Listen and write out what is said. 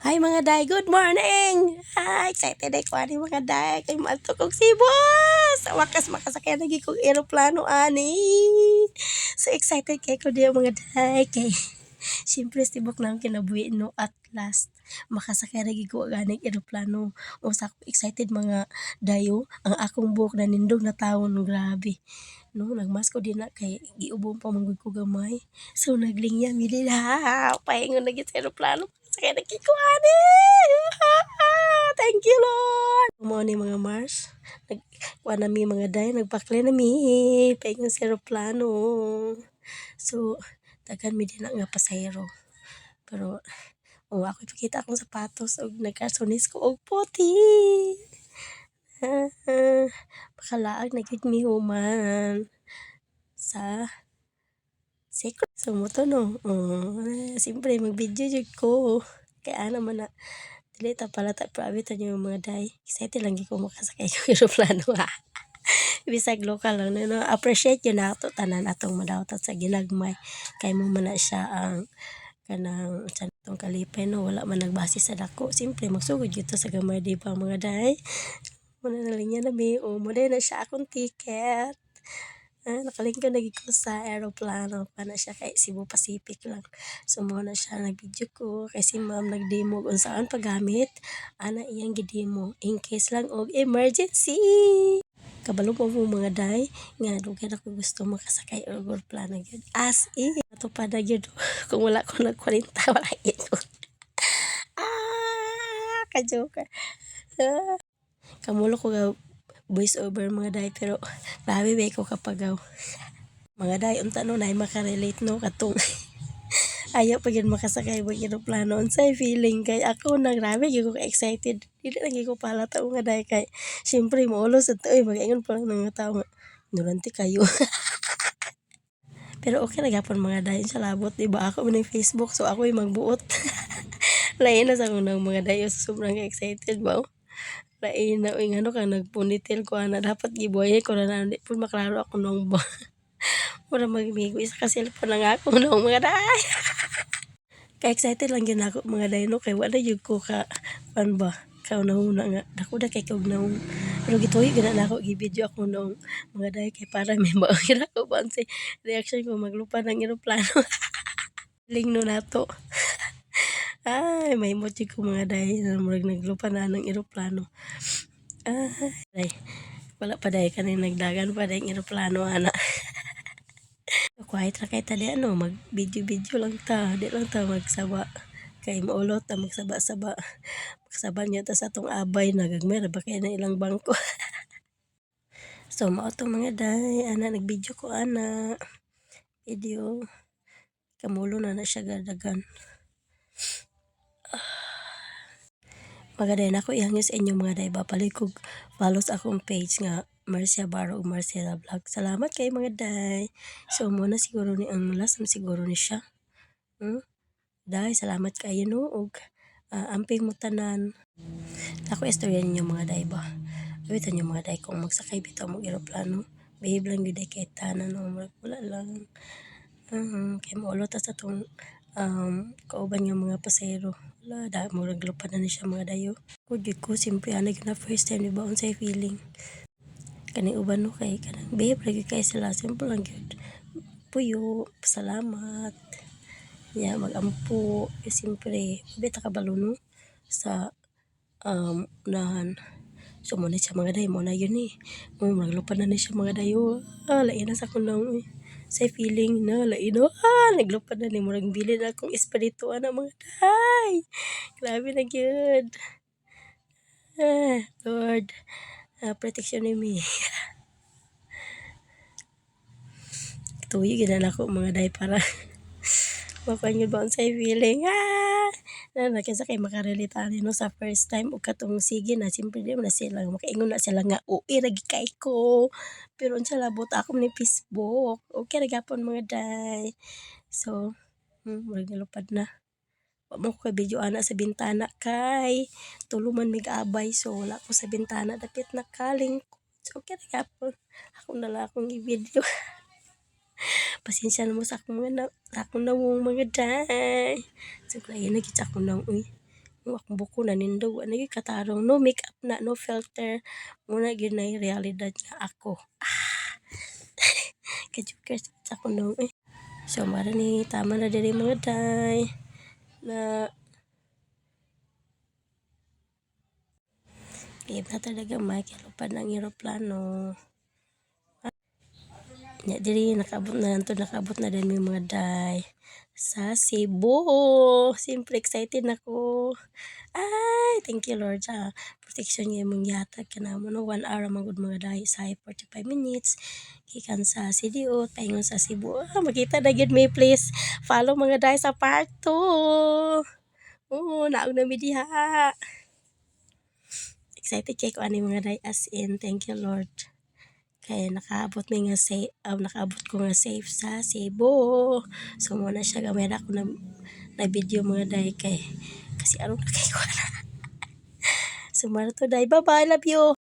Hi mga day, good morning! Excited ako ani mga day, kay maadto kog Cebu! Sa wakas makasakay lagi kong eroplano ani! So excited kay ko diya mga day, kay siyempre tibok na kinabuhi no at last makasakay lagi ko ganing eroplano. Usa ko excited mga dayo, ang akong buhok na nindog na tawon, grabe. No, nagmasko din na kay giubong pa manggod ko gamay. So naglinya mi din ha, paingon lagi sa eroplano. Sakay na kikuani! Thank you Lord! Mo ni mga Mars. Nagkuha na mi mga day, nagpakli na mi. Paingon sa eroplano. So, tagan mi din na nga pasahero. Pero, ako ipakita akong sapatos og nagkasunis ko og puti. Pakalaag na gyud mi human sa secret. So, mo to no. Siyempre, mag-video jud ko. Kaya naman na, dili ta pala ta private yung mga day. Excited lang ko makasakay ko eroplano ha. Bisag local lang no. Appreciate yun na ato tanan atong madawat sa ginagmay. Kay mo man na siya ang kanang tong kalipay no, wala man nagbase sa dako. Siyempre magsugod gyud to sa gamay di ba mga day. Muna na linya na mi, mo na siya akong ticket. Nakalingkod lagi ko sa aeroplano pa na siya kay Cebu Pacific lang. So mo na siya nag-video ko kay si ma'am nag-demo kung saan paggamit ana iyang gidemo in case lang og emergency. Kabalo po mo mga day nga dugay ako gusto makasakay og aeroplano gyud. As in ato pa na gyud kung wala ko nag-40 wala ito. Ka-joker. Kamulo ko ga voice over mga day pero grabe ba ko kapagaw. Mga day unta no nay makarelate no katong ayaw pa yun makasakay mag eroplano unsay feeling kay ako na grabe gyud ko excited dili lagi ko palata mga day kay syempre maulos at mag-ingon pa lang ng tao nga durante kayo. Pero okay na gapon mga day sa labot di ba ako man Facebook so ako yung magbuot. Lain na sa unang mga day sobrang excited ba. Lain na uy ano kang nagpunitil ko ana dapat gibuhay ko na di pud maklaro ako nung ba. Mura magmigo isa ka cellphone lang ako nung mga day. Ka-excited lang yun ako mga day no kay wala yun ko ka pan ba kauna-una nga dako da kay kog naong pero gituyo gina na ako gi-video ako nung mga day kay para may maogira ko ba si reaction ko maglupad ng eroplano. Ling no nato. Ay may emoji ko mga day na murag naglupad na ng eroplano. Ay wala pa day kaning nagdagan pa day eroplano ana. Quiet ra kay ta di ano mag video lang ta di lang ta magsaba kay maulot ta magsaba-saba magsaba niya ta sa atong abay nagagmay ra ba kay na ilang bangko. So mao to mga day ana nag-video ko ana video kamulo na siya gadagan. Mga day nako ihangyo sa inyo mga day ba palikog follow sa akong page nga Marcia Barro ug Marcia Vlog. Salamat kay mga day. So mo na siguro ni ang last siguro ni siya. Day salamat kayo no ug amping mo tanan. Ako istorya ninyo mga day ba. Awitan niyo mga day kung magsakay bitaw mo eroplano. Behave lang gyud kay tanan no wala lang. Kay maulot ta sa tong kauban nga mga pasahero. Wala da mo naglupad na ni siya mga dayo. Ko simple ana na first time di ba unsay feeling. Kani uban no kay kanang behave lagi kay sila simple lang gyud. Puyo, salamat. Magampo, siyempre, beta kabalo no sa unahan. So muna siya mga day, muna yun naglupad na siya mga dayo. Lain na sa kunang sa feeling na lain no. Naglupad na ni murag bili na akong espiritu na mga day. Grabe na gyud. Lord, protection ni me. Tuyo gina na ako mga day para makuha ba ang say feeling. Na kaysa kay makarelate no sa first time o katong sige na siyempre di na sila makaingon na sila nga uwi ragi kay ko. Pero unsa labot ako ni Facebook. Okay ra gyapon mga day. So, murag nalupad na. Wa mo ko video ana sa bintana kay tulo man mig abay so wala ko sa bintana dapit nakaling. So, okay ra gyapon. Ako na lang akong i-video. Pasensya na mo sa akong mga nawong mga day. So, kaya na kita ko nang akong buko nanindog wa na gyud katarong, no makeup na, no filter, muna gyud na yung realidad nga ako. Ka-joker sa ko no eh. So mara ni tama na diri mga day na game na talaga Mike lupad ng eroplano. Nya diri nakabot na din may mga day sa Cebu. Siyempre excited na ko. Ay, thank you Lord sa protection niya mong yatag kanamo no 1 hour man gud mga day sa 45 minutes gikan sa CDO paingon sa Cebu. Makita na gyud may place. Follow mga day sa part 2. Oo, naog na mi diha. Excited kay ko ani mga day as in thank you Lord. Kaya nakaabot ko nga safe sa Cebu. So muna siya gamay na ako na video mga day kay kasi aron na kay ko na. So mara to day. Bye bye, love you.